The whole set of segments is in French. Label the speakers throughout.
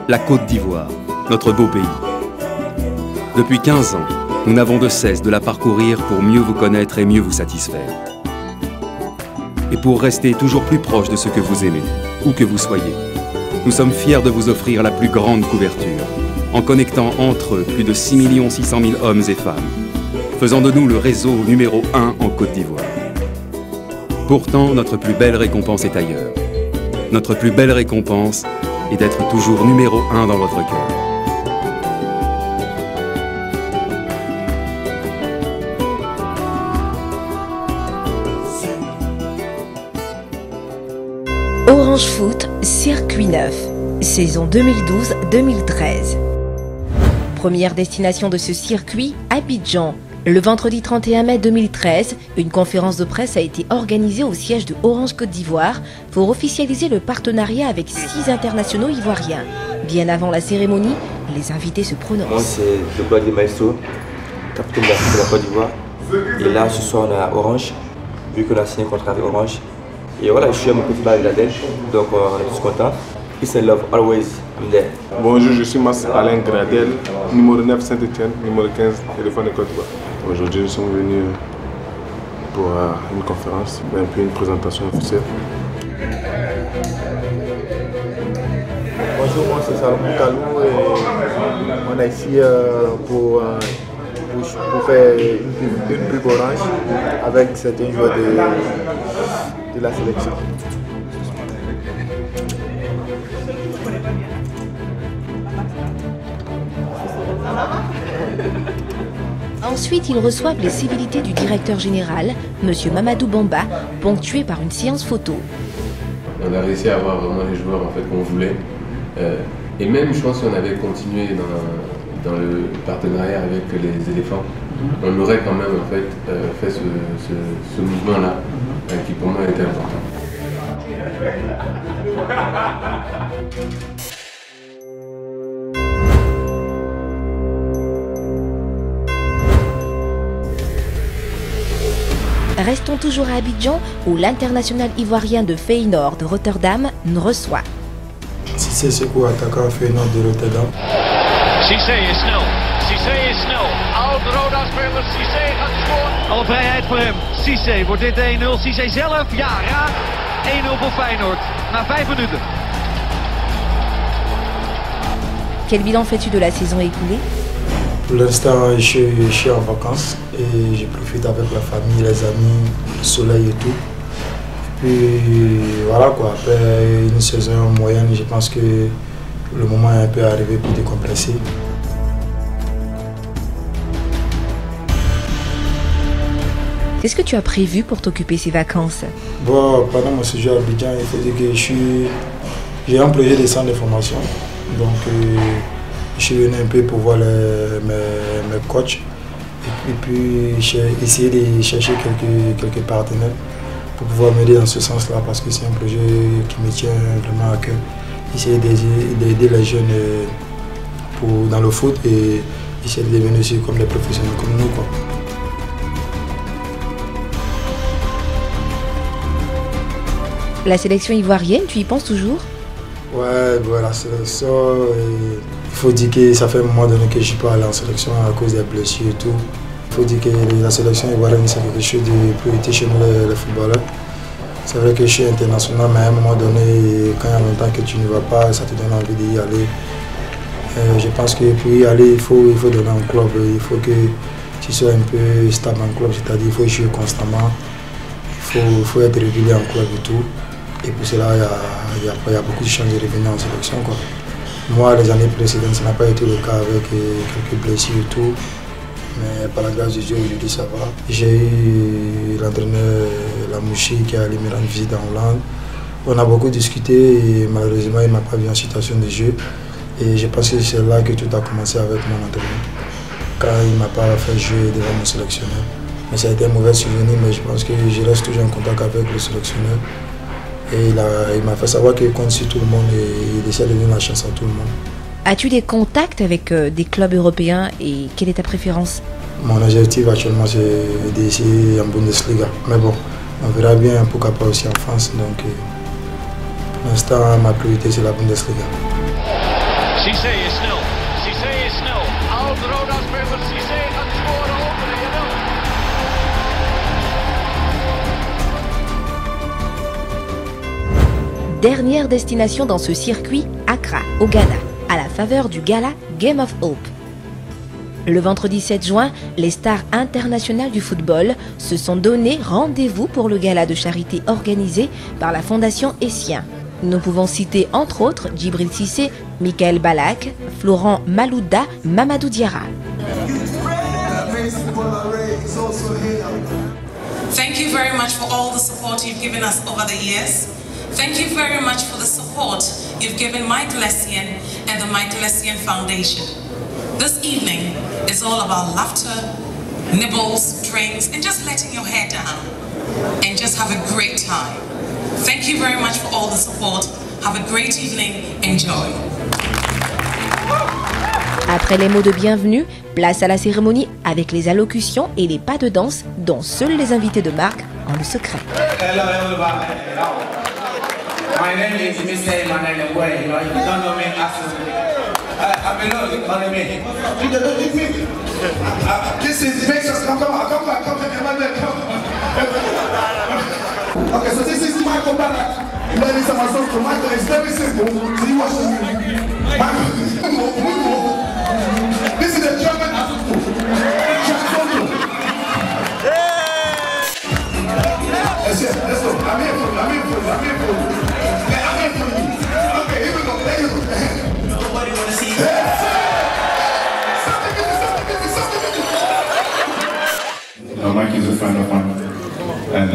Speaker 1: la Côte d'Ivoire, notre beau pays. Depuis 15 ans, nous n'avons de cesse de la parcourir pour mieux vous connaître et mieux vous satisfaire. Et pour rester toujours plus proche de ce que vous aimez, où que vous soyez, nous sommes fiers de vous offrir la plus grande couverture, en connectant entre eux plus de 6 600 000 hommes et femmes, faisant de nous le réseau numéro 1 en Côte d'Ivoire. Pourtant, notre plus belle récompense est ailleurs. Notre plus belle récompense est d'être toujours numéro 1 dans votre cœur.
Speaker 2: Orange Foot, circuit 9, saison 2012-2013. Première destination de ce circuit, Abidjan. Le vendredi 31 mai 2013, une conférence de presse a été organisée au siège de Orange Côte d'Ivoire pour officialiser le partenariat avec 6 internationaux ivoiriens. Bien avant la cérémonie, les invités se prononcent.
Speaker 3: Moi, c'est Deblois Maestro, capitaine de la Côte d'Ivoire. Et là, ce soir, on est à Orange, vu qu'on a signé un contrat avec Orange. Et voilà, je suis à mon petit Bangladesh, donc on est tous contents. Peace and love, always, I'm there.
Speaker 4: Bonjour, je suis Mas Alain Gradel, numéro 9 Saint-Etienne, numéro 15, téléphone de Côte d'Ivoire. Aujourd'hui, nous sommes venus pour une conférence, un peu une présentation officielle.
Speaker 5: Bonjour, moi c'est Salomon Kalou et on est ici pour faire une pub Orange avec certains joueurs de la sélection.
Speaker 2: Ensuite, ils reçoivent les civilités du directeur général, M. Mamadou Bamba, ponctuées par une séance photo.
Speaker 6: On a réussi à avoir vraiment les joueurs en fait, qu'on voulait. Et même, je pense qu'on avait continué dans le partenariat avec les éléphants. On aurait quand même en fait ce mouvement-là, qui pour moi était important.
Speaker 2: Restons toujours à Abidjan, où l'international ivoirien de Feyenoord de Rotterdam nous reçoit.
Speaker 5: Cissé Sekou, attaquant Feyenoord de Rotterdam.
Speaker 7: Cissé is snel. Cissé is snel. Oud-Roda-speler Cissé gaat scoren. Alle vrijheid voor hem. Cissé, wordt dit 1-0? Cissé zelf? Ja, raak. 1-0 voor Feyenoord. Na 5 minuten.
Speaker 2: Quel bilan fais-tu de la saison écoulée?
Speaker 5: Pour l'instant, je suis en vacances et je profite avec la famille, les amis, le soleil et tout. Et puis voilà quoi, après une saison moyenne, je pense que le moment est un peu arrivé pour décompresser.
Speaker 2: Qu'est-ce que tu as prévu pour t'occuper ces vacances?
Speaker 5: Bon, pendant mon séjour à Abidjan, il faut dire que j'ai un projet de centre de formation. Donc je suis venu un peu pour voir mes coachs et puis j'ai essayé de chercher quelques partenaires pour pouvoir m'aider dans ce sens-là parce que c'est un projet qui me tient vraiment à cœur. Essayer d'aider les jeunes dans le foot et essayer de devenir aussi comme des professionnels comme nous, quoi.
Speaker 2: La sélection ivoirienne, tu y penses toujours?
Speaker 5: Ouais, voilà, la sélection, il faut dire que ça fait un moment donné que je ne suis pas allé en sélection à cause des blessures et tout. Il faut dire que la sélection ivoirienne, c'est quelque chose de priorité chez nous, les footballeurs. C'est vrai que je suis international, mais à un moment donné, quand il y a longtemps que tu ne vas pas, ça te donne envie d'y aller. Je pense que pour y aller, il faut donner un club, il faut que tu sois un peu stable en club, c'est-à-dire qu'il faut jouer constamment, il faut être régulier en club et tout. Et pour cela, il y a beaucoup de chances de revenir en sélection, quoi. Moi, les années précédentes, ça n'a pas été le cas avec quelques blessures et tout. Mais par la grâce de Dieu, aujourd'hui, ça va. J'ai eu l'entraîneur Lamouchi qui est allé me rendre visite en Hollande. On a beaucoup discuté et malheureusement, il ne m'a pas vu en situation de jeu. Et je pense que c'est là que tout a commencé avec mon entraîneur. Quand il ne m'a pas fait jouer devant mon sélectionneur. Mais ça a été un mauvais souvenir, mais je pense que je reste toujours en contact avec le sélectionneur. Et il m'a fait savoir qu'il compte sur tout le monde et il essaie de donner la chance à tout le monde.
Speaker 2: As-tu des contacts avec des clubs européens et quelle est ta préférence?
Speaker 5: Mon objectif actuellement c'est d'essayer en Bundesliga. Mais bon, on verra bien, pourquoi pas aussi en France. Donc pour l'instant, ma priorité c'est la Bundesliga.
Speaker 7: Cissé is snel. Cissé is snel. Oud-Roda-speler Cissé gaat scoren.
Speaker 2: Dernière destination dans ce circuit, Accra, au Ghana, à la faveur du gala Game of Hope. Le vendredi 7 juin, les stars internationales du football se sont donné rendez-vous pour le gala de charité organisé par la Fondation Essien. Nous pouvons citer entre autres Djibril Cissé, Michael Ballack, Florent Malouda, Mamadou Diarra.
Speaker 8: Thank you very much for all the support you've given us over the years. Thank you very much for the support you've given Michael Essien and the Michael Essien Foundation. This evening is all about laughter, nibbles, drinks, and just letting your hair down and just have a great time. Thank you very much for all the support. Have a great evening. Enjoy.
Speaker 2: Après les mots de bienvenue, place à la cérémonie avec les allocutions et les pas de danse dont seuls les invités de marque ont le secret.
Speaker 9: Hello, everybody. My name is Mr. Emmanuel Way. You don't know me as I belong, my name. This is Mason. Come Emmanuel, come. Okay, so this is Michael Ballack. Ladies and gentlemen, Michael is very simple. See what this is a German let's go. I'm here for you. Okay, here we go. There you go. Nobody wanna see you.
Speaker 10: Mike is a friend of mine, and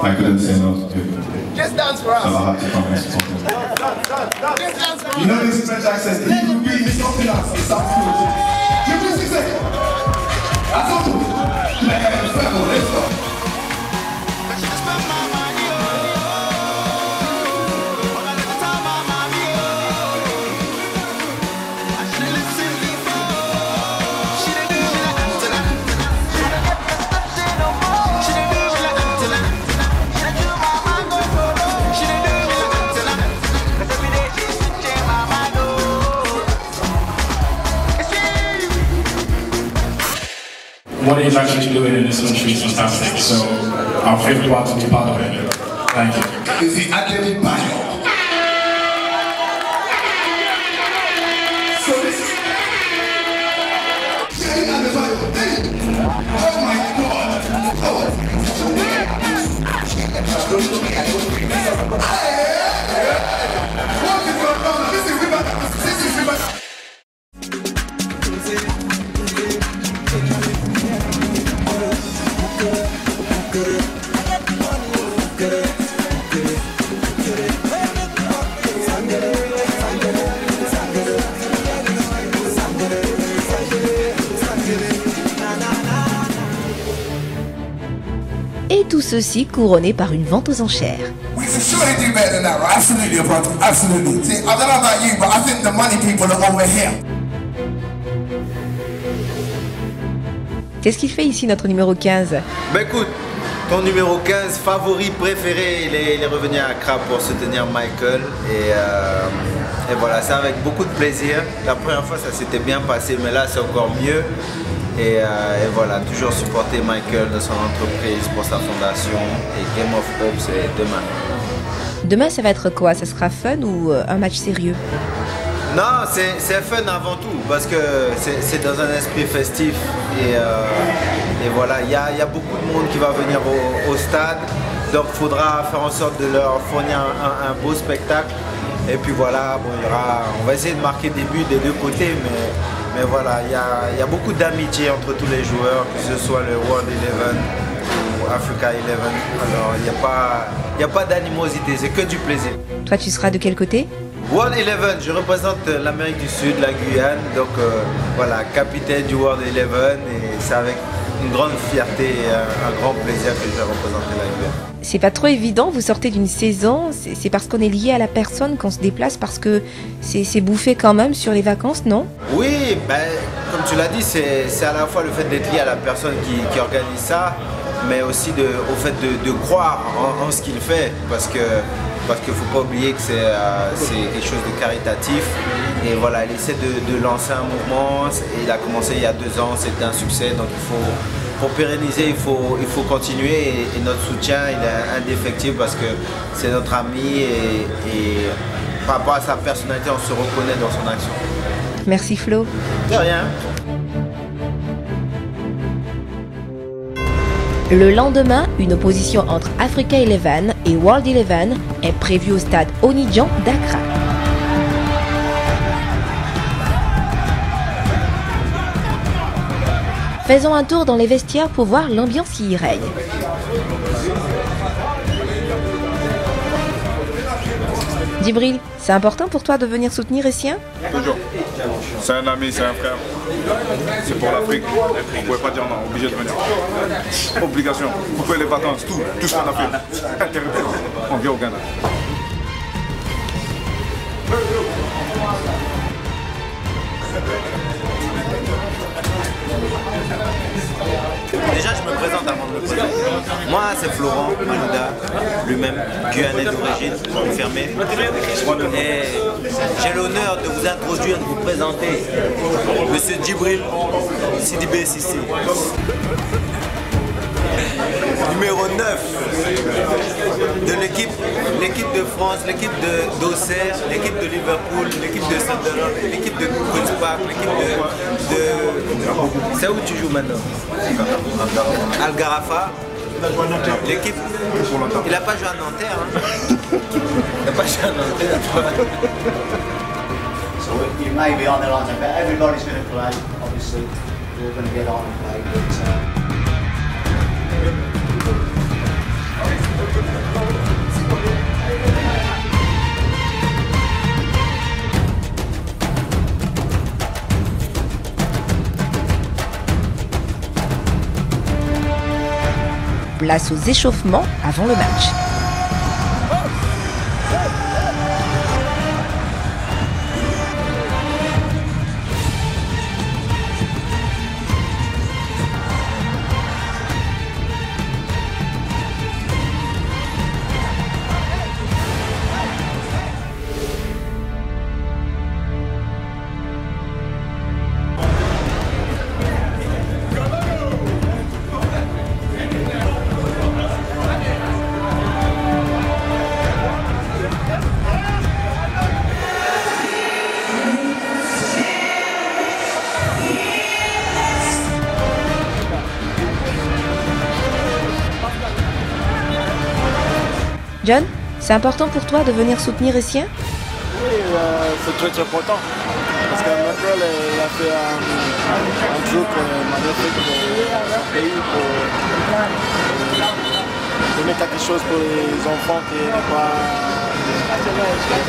Speaker 10: I couldn't say no to him.
Speaker 9: Just dance for us.
Speaker 10: So I had to come and support him.
Speaker 9: Just dance for us. You know this French accent, it could be something else. It sounds good. Give me 6 seconds. That's all. Let's go.
Speaker 10: What he's actually doing in this country is fantastic, so I'm very proud to be part of it. Thank you.
Speaker 9: Is the athletic bio. So this is... Oh my God! What is going on? This is River.
Speaker 2: Et tout ceci couronné par une vente aux enchères.
Speaker 9: We can surely do better than that, right? Absolutely, brother. Absolutely. See, I don't know about you, but I think the money people are over here.
Speaker 2: Qu'est-ce qu'il fait ici notre numéro 15?
Speaker 11: Bah écoute, ton numéro 15, favori préféré, il est revenu à Accra pour soutenir Michael et voilà, c'est avec beaucoup de plaisir. La première fois ça s'était bien passé, mais là c'est encore mieux. Et voilà, toujours supporter Michael de son entreprise pour sa fondation. Et Game of Hope, c'est demain.
Speaker 2: Demain, ça va être quoi? Ça sera fun ou un match sérieux?
Speaker 11: Non, c'est fun avant tout, parce que c'est dans un esprit festif. Et voilà, il y a beaucoup de monde qui va venir au stade. Donc il faudra faire en sorte de leur fournir un beau spectacle. Et puis voilà, bon, on va essayer de marquer des buts des deux côtés, mais voilà, il y a beaucoup d'amitié entre tous les joueurs, que ce soit le World 11 ou Africa 11. Alors il n'y a pas d'animosité, c'est que du plaisir.
Speaker 2: Toi, tu seras de quel côté?
Speaker 11: World 11, je représente l'Amérique du Sud, la Guyane, donc voilà, capitaine du World 11, et c'est avec une grande fierté et un grand plaisir que je vais représenter la Guyane.
Speaker 2: C'est pas trop évident, vous sortez d'une saison, c'est parce qu'on est lié à la personne qu'on se déplace, parce que c'est bouffé quand même sur les vacances, non?
Speaker 11: Oui, ben, comme tu l'as dit, c'est à la fois le fait d'être lié à la personne qui organise ça, mais aussi au fait de croire en ce qu'il fait, parce qu'il ne faut pas oublier que c'est quelque chose de caritatif. Et voilà, il essaie de lancer un mouvement, il a commencé il y a 2 ans, c'était un succès, donc pour pérenniser, il faut continuer, et notre soutien il est indéfectible parce que c'est notre ami, et par rapport à sa personnalité, on se reconnaît dans son action.
Speaker 2: Merci Flo.
Speaker 11: De rien.
Speaker 2: Le lendemain, une opposition entre Africa Eleven et World Eleven est prévue au stade Onidjan d'Accra. Faisons un tour dans les vestiaires pour voir l'ambiance qui y règne. Djibril, c'est important pour toi de venir soutenir Essien?
Speaker 4: Toujours. C'est un ami, c'est un frère. C'est pour l'Afrique. On ne pouvait pas dire non, obligé de venir. Obligation. Couper les vacances, tout ce qu'on a fait. On vient au Ghana.
Speaker 11: Déjà, je me présente avant de me présenter. Moi, c'est Florent Malouda, lui-même, guyanais d'origine, confirmé. Et j'ai l'honneur de vous introduire, de vous présenter Monsieur Djibril Sidibé Cissé. Numéro 9 de l'équipe de France, l'équipe d'Auxerre, l'équipe de Liverpool, l'équipe de Sunderland, l'équipe de Queen's Park, l'équipe de... C'est où tu joues maintenant? Al-Gharafa. L'équipe... Il n'a pas joué à Nanterre. Hein. Il n'a pas joué à Nanterre.
Speaker 12: So you may be on the line, but everybody's going to play, obviously. We're going to get on and play. But,
Speaker 2: Place aux échauffements avant le match. John, c'est important pour toi de venir soutenir Essien?
Speaker 13: Oui, c'est très important. Parce que Montréal a fait un truc magnifique pour son pays, pour mettre quelque chose pour les enfants qui n'est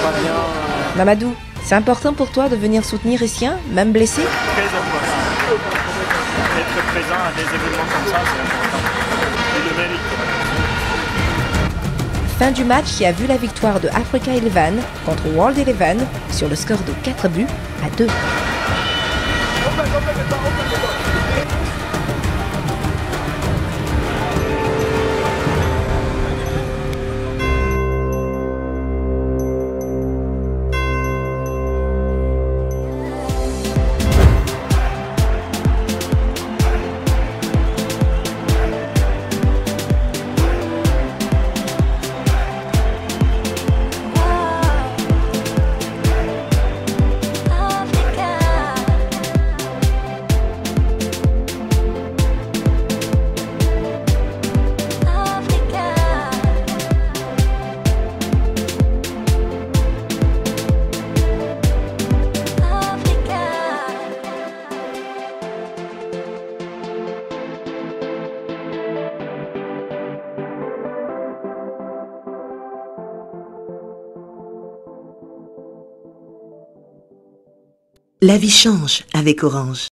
Speaker 13: pas bien.
Speaker 2: Mamadou, c'est important pour toi de venir soutenir Essien, même blessé?
Speaker 14: Très important. Être présent à des événements comme ça, c'est important. Il le mérite.
Speaker 2: Fin du match qui a vu la victoire de Africa Eleven contre World Eleven sur le score de 4 buts à 2.
Speaker 15: La vie change avec Orange.